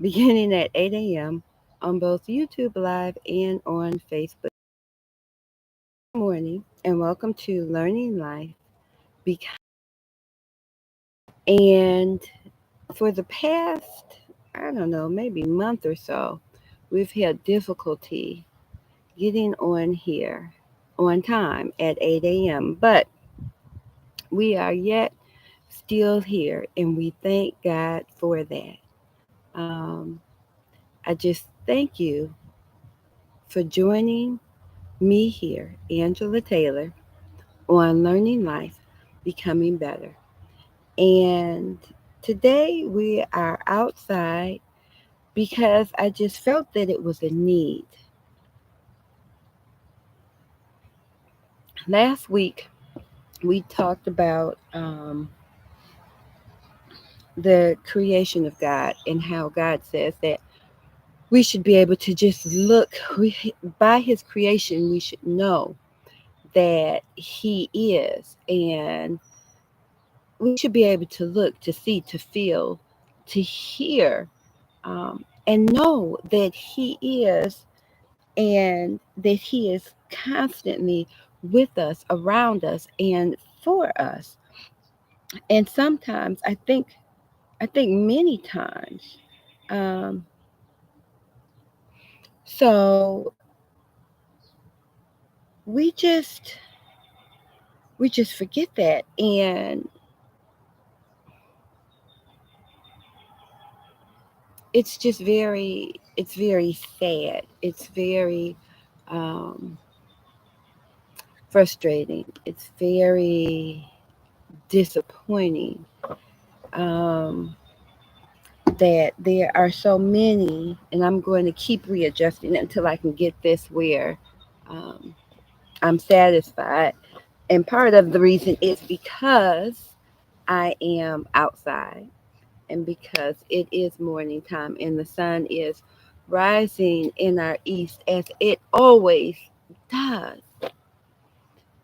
beginning at 8 a.m. on both YouTube Live and on Facebook. Good morning, and welcome to Learning Life. And for the past, I don't know, maybe month or so, we've had difficulty getting on here on time at 8 a.m. But we are yet still here, and we thank God for that. Um, I just thank you for joining me here, Angela Taylor, on Learning Life, Becoming Better. And today we are outside because I just felt that it was a need. Last week we talked about the creation of God and how God says that we should be able to just look by his creation. We should know that he is, and we should be able to look, to see, to feel, to hear, and know that he is, and that he is constantly with us, around us, and for us. And sometimes I think many times, um, so we just we just forget that, and it's very sad. It's very um, frustrating. It's very disappointing, um, that there are so many, and I'm going to keep readjusting until I can get this where um, I'm satisfied. And part of the reason is because I am outside, and because it is morning time and the sun is rising in our east as it always does.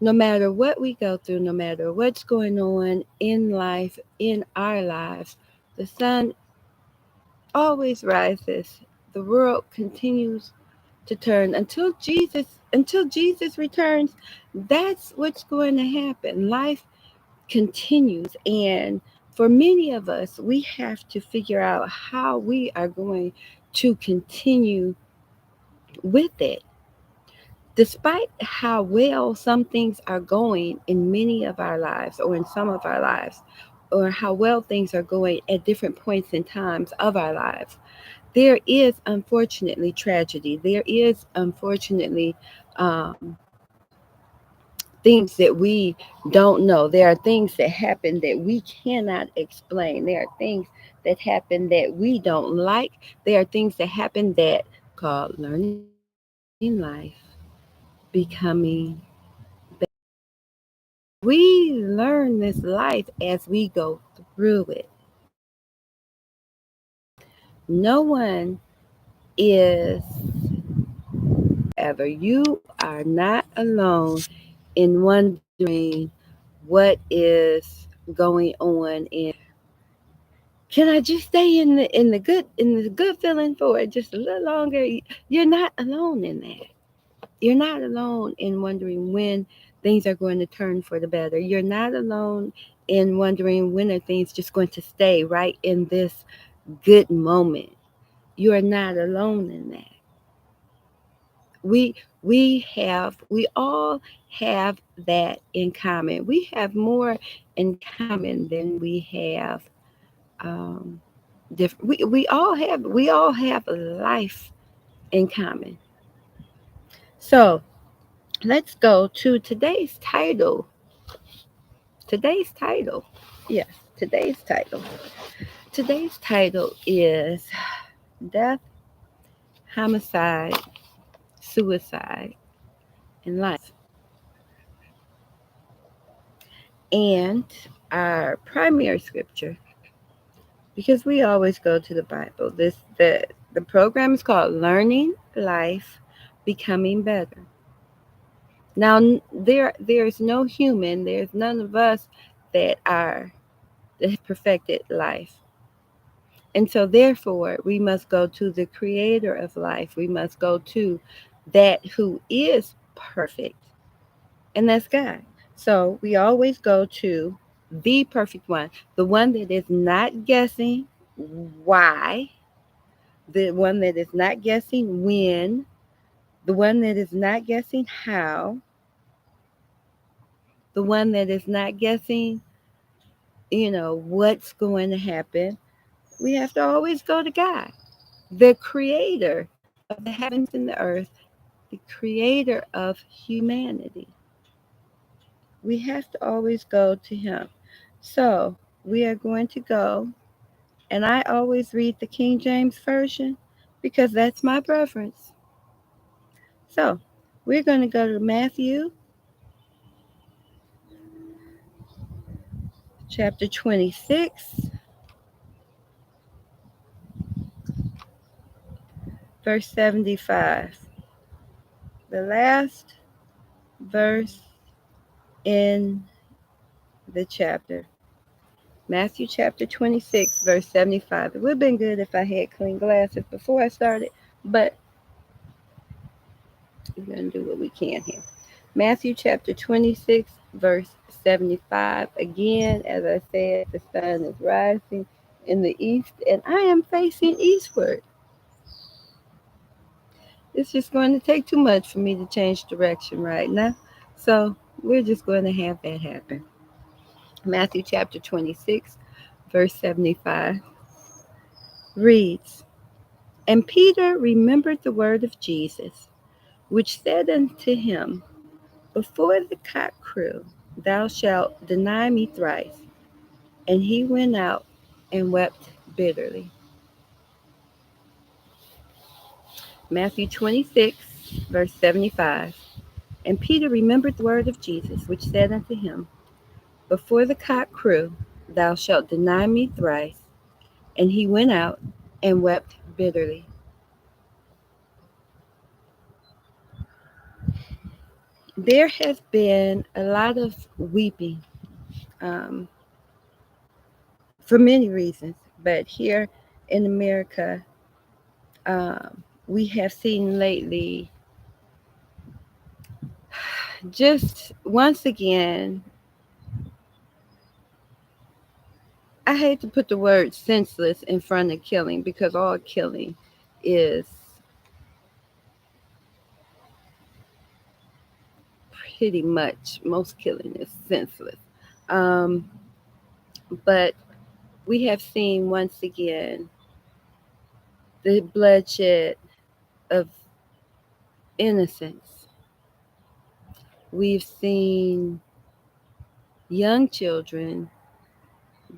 No matter what we go through, no matter what's going on in life, in our lives, the sun always rises. The world continues to turn until Jesus returns. That's what's going to happen. Life continues, and for many of us, we have to figure out how we are going to continue with it. Despite how well some things are going in many of our lives, or in some of our lives, or how well things are going at different points in times of our lives, there is unfortunately tragedy. There is unfortunately um, things that we don't know. There are things that happen that we cannot explain. There are things that happen that we don't like. There are things that happen that called learning life, becoming. We learn this life as we go through it. No one is ever. You are not alone in wondering what is going on, and can I just stay in the good feeling for just a little longer? You're not alone in that. You're not alone in wondering when things are going to turn for the better. You're not alone in wondering when are things just going to stay right in this good moment. You are not alone in that. We have that in common. We have more in common than we have um, different. We all have life in common. So let's go to today's title. Today's title, yes, today's title. Today's title is Death, Homicide, Suicide, and Life. And our primary scripture, because we always go to the Bible. The program is called Learning Life, Becoming Better. Now, there's no human, there's none of us that have perfected life. And so, therefore, we must go to the creator of life. We must go to that who is perfect, and that's God. So, we always go to the perfect one, the one that is not guessing why, the one that is not guessing when, the one that is not guessing how, the one that is not guessing, what's going to happen. We have to always go to God, the creator of the heavens and the earth, the creator of humanity. We have to always go to him. So we are going to go, and I always read the King James Version because that's my preference. So we're going to go to Matthew chapter 26, verse 75. The last verse in the chapter. Matthew chapter 26, verse 75. It would have been good if I had clean glasses before I started, but we're going to do what we can here. Matthew chapter 26, verse 75. Again, as I said, the sun is rising in the east, and I am facing eastward. It's just going to take too much for me to change direction right now. So we're just going to have that happen. Matthew chapter 26, verse 75 reads, And Peter remembered the word of Jesus, which said unto him, Before the cock crew, thou shalt deny me thrice. And he went out and wept bitterly. Matthew 26, verse 75. And Peter remembered the word of Jesus, which said unto him, Before the cock crew, thou shalt deny me thrice. And he went out and wept bitterly. There has been a lot of weeping um, for many reasons, but here in America, we have seen lately just once again, I hate to put the word senseless in front of killing because all killing is pretty much, most killing is senseless. Um, but we have seen once again the bloodshed of innocence. We've seen young children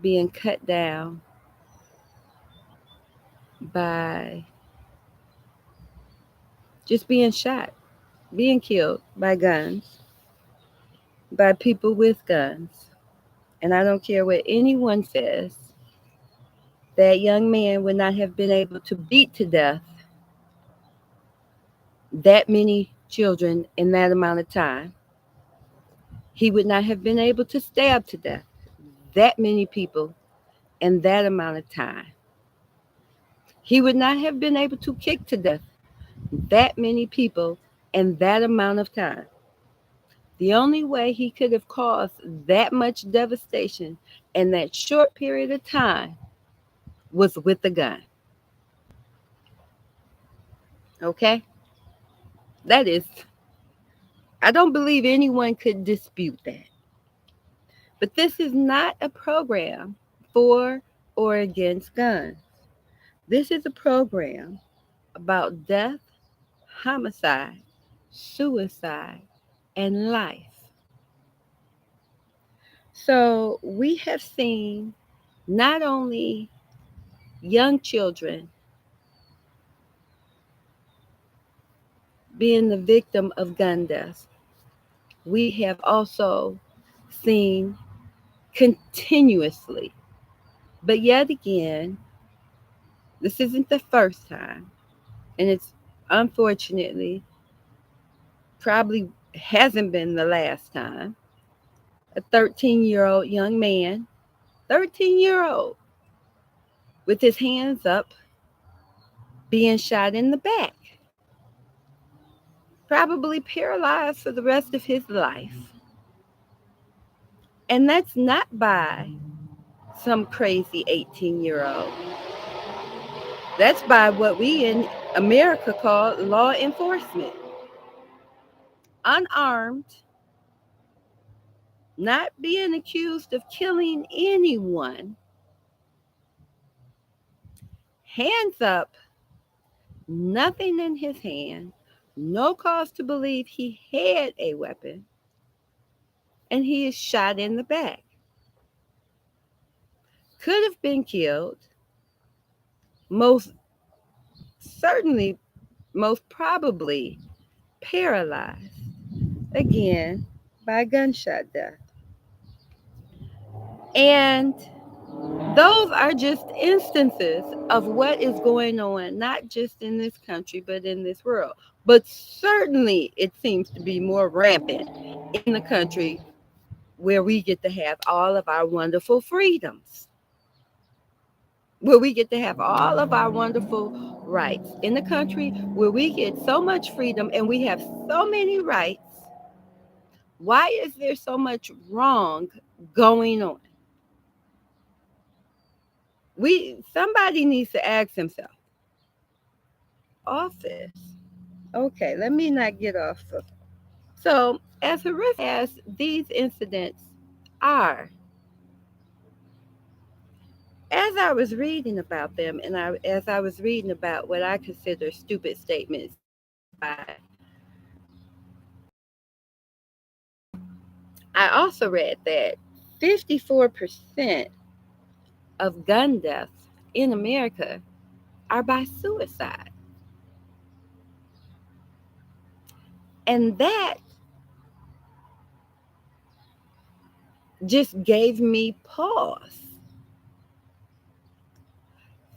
being cut down by just being shot, being killed by guns, by people with guns. And I don't care what anyone says, that young man would not have been able to beat to death that many children in that amount of time. He would not have been able to stab to death that many people in that amount of time. He would not have been able to kick to death that many people in that amount of time. The only way he could have caused that much devastation in that short period of time was with a gun. Okay? That is, I don't believe anyone could dispute that. But this is not a program for or against guns. This is a program about death, homicide, suicide, and life. So we have seen not only young children being the victim of gun deaths, we have also seen continuously, but yet again, this isn't the first time, and it's unfortunately probably hasn't been the last time. A 13-year-old young man, 13-year-old, with his hands up, being shot in the back, probably paralyzed for the rest of his life. And that's not by some crazy 18-year-old. That's by what we in America call law enforcement. Unarmed, not being accused of killing anyone, hands up, nothing in his hand, no cause to believe he had a weapon, and he is shot in the back. Could have been killed, most certainly, most probably paralyzed, again, by gunshot death. And those are just instances of what is going on, not just in this country, but in this world. But certainly it seems to be more rampant in the country where we get to have all of our wonderful freedoms, where we get to have all of our wonderful rights. In the country where we get so much freedom and we have so many rights, why is there so much wrong going on? Somebody needs to ask himself. Office. Okay, let me not get off. So, as horrific as these incidents are, as I was reading about them, and as I was reading about what I consider stupid statements by, I also read that 54% of gun deaths in America are by suicide. And that just gave me pause.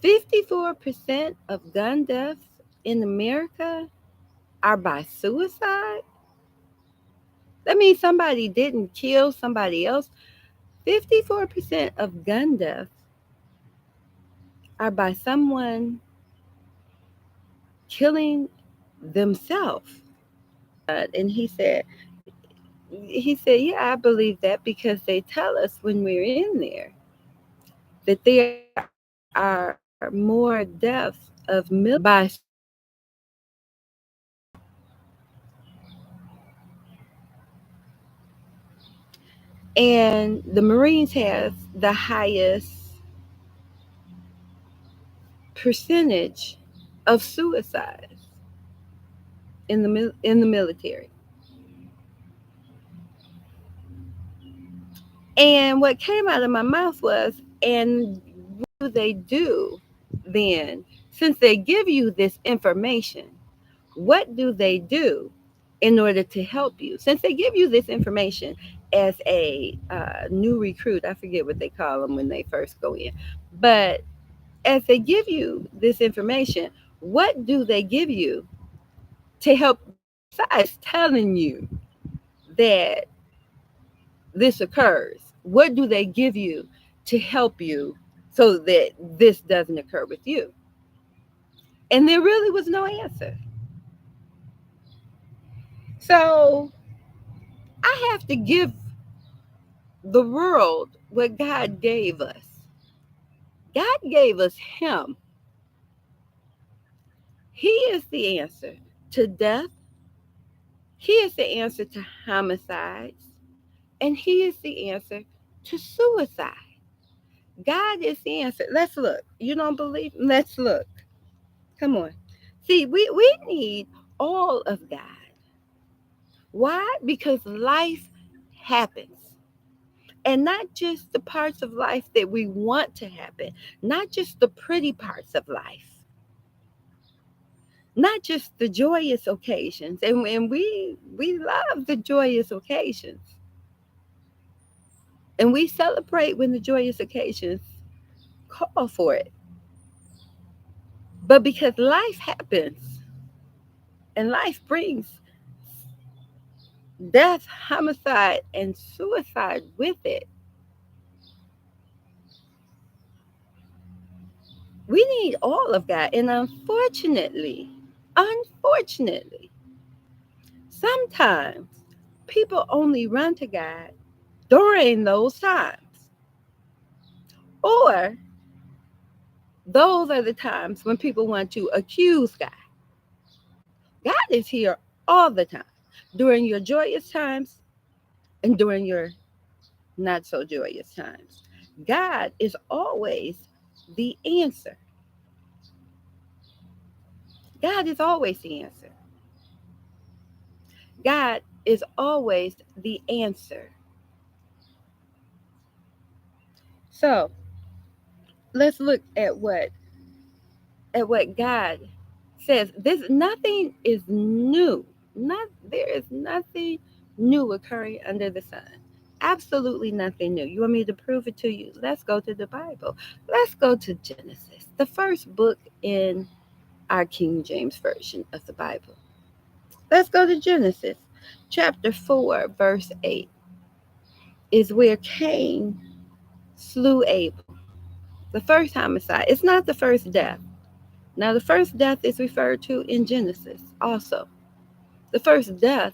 54% of gun deaths in America are by suicide. That means somebody didn't kill somebody else. 54% of gun deaths are by someone killing themselves. And he said, yeah, I believe that because they tell us when we're in there that there are more deaths of by. And the Marines have the highest percentage of suicides in the military. And what came out of my mouth was, and what do they do then? Since they give you this information, what do they do in order to help you? Since they give you this information as a new recruit, I forget what they call them when they first go in, but as they give you this information, what do they give you to help besides telling you that this occurs? What do they give you to help you so that this doesn't occur with you? And there really was no answer. So I have to give the world what God gave us. God gave us Him. He is the answer to death, He is the answer to homicides, and He is the answer to suicide. God is the answer. Let's look. You don't believe? Let's look. Come on. See, we need all of God. Why? Because life happens. And not just the parts of life that we want to happen, not just the pretty parts of life, not just the joyous occasions. And we love the joyous occasions. And we celebrate when the joyous occasions call for it. But because life happens and life brings death, homicide, and suicide with it, We need all of God. And unfortunately, sometimes people only run to God during those times. Or those are the times when people want to accuse God. God is here all the time, during your joyous times and during your not so joyous times. God is always the answer. God is always the answer. God is always the answer. So let's look at what God says. This nothing is new. There is nothing new occurring under the sun. Absolutely nothing new. You want me to prove it to you? Let's go to the Bible. Let's go to Genesis, the first book in our King James Version of the Bible. Let's go to Genesis. Chapter 4, verse 8 is where Cain slew Abel. The first homicide. It's not the first death. Now, the first death is referred to in Genesis also. The first death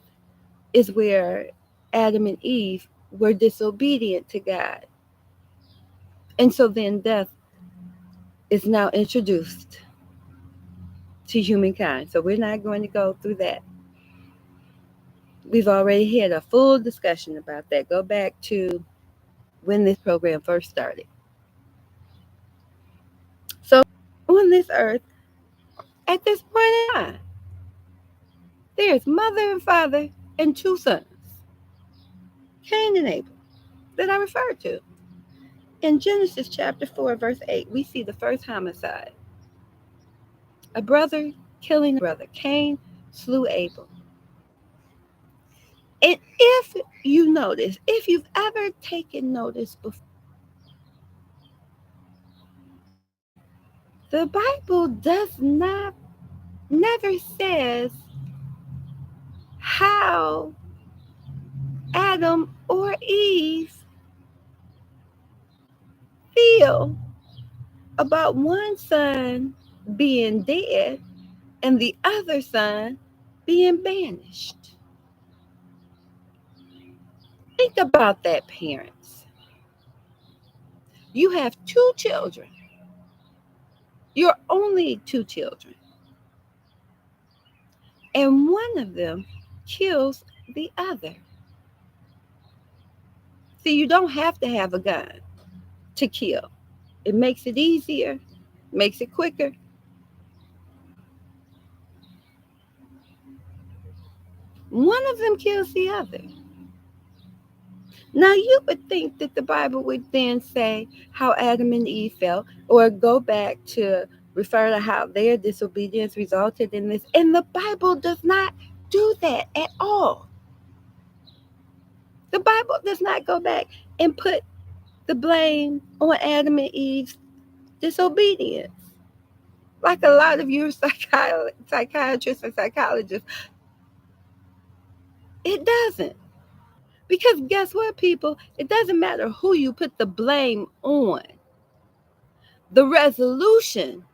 is where Adam and Eve were disobedient to God. And so then death is now introduced to humankind. So we're not going to go through that. We've already had a full discussion about that. Go back to when this program first started. So on this earth, at this point in time, there's mother and father and two sons, Cain and Abel, that I referred to. In Genesis chapter 4, verse 8, we see the first homicide. A brother killing a brother. Cain slew Abel. And if you notice, if you've ever taken notice before, the Bible does not, never says how Adam or Eve feel about one son being dead and the other son being banished. Think about that, parents. You have two children. You're only two children. And one of them kills the other. See, you don't have to have a gun to kill. It makes it easier, makes it quicker. One of them kills the other. Now, you would think that the Bible would then say how Adam and Eve felt, or go back to refer to how their disobedience resulted in this. And the Bible does not do that at all. The Bible does not go back and put the blame on Adam and Eve's disobedience. Like a lot of you psychiatrists and psychologists, it doesn't. Because guess what, people? It doesn't matter who you put the blame on. The resolution